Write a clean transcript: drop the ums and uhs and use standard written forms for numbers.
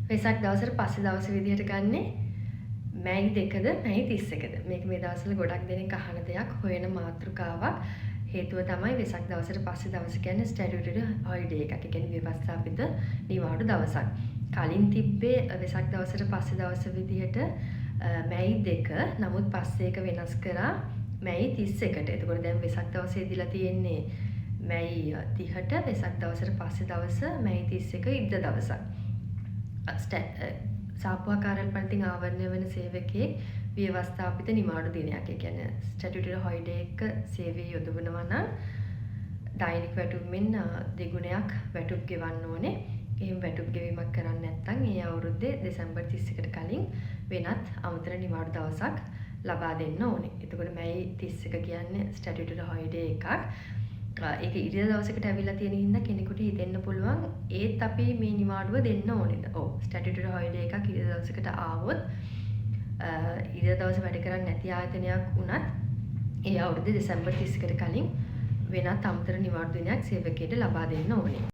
වෙසක් දවසට පස්සේ දවස විදිහට ගන්නෙ මැයි 2ද මැයි 31ද. මේක මේ දවස්වල ගොඩක් දෙනෙක් අහන දෙයක්, හොයන මාතෘකාවක්. හේතුව තමයි වෙසක් දවසට පස්සේ දවස කියන්නේ ස්ටැටියුටරි හොලිඩේ එකක්. ඒ කියන්නේ ව්‍යවස්ථාපිත නිවාඩු දවසක්. කලින් තිබ්බේ වෙසක් දවසට පස්සේ දවස විදිහට මැයි 2. නමුත් පස්සේ ඒක වෙනස් කරා මැයි 31ට. එතකොට දැන් වෙසක් දවසේ දීලා තියෙන්නේ මැයි 30ට, වෙසක් දවසට පස්සේ දවස මැයි 31 ඉරිදා දවසක්. සාපුවාකාරයන් පනතින් ආවරණය වෙන සේවකයෙක් ව්‍යවස්ථාපිත නිවාඩු දිනයක්. ඒ කියන්නේ ස්ටැටියුටරි හොලිඩේ එක සේවයේ යොදවනවා නම් දෛනික වැටුපෙන් දෙගුණයක් වැටුප් ගෙවන්න ඕනේ. එහෙම වැටුප් ගෙවීමක් කරන්නේ නැත්නම් ඒ අවුරුද්දේ දෙසැම්බර් 31ට කලින් වෙනත් අමතර නිවාඩු දවසක් ලබා දෙන්න ඕනේ. එතකොට මැයි 31 කියන්නේ ස්ටැටියුටරි හොලිඩේ එකක්. ඒක ඉරිදා දවසකට ඇවිල්ලා තියෙන හින්දා කෙනෙකුට හිතෙන්න පුළුවන් ඒත් අපි මේ නිවාඩුව දෙන්න ඕනේද? ඔව් ස්ටැටියුටරි හොලිඩේ එකක් ඉරිදා දවසකට ආවොත් ඉරිදා දවසේ වැඩ කරන්නේ නැති ආයතනයක් වුණත් ඒ අවුරුද්දේ දෙසැම්බර් 31කට කලින් වෙනත් අමතර නිවාඩු දිනයක් සේවකයට ලබා දෙන්න ඕනේ.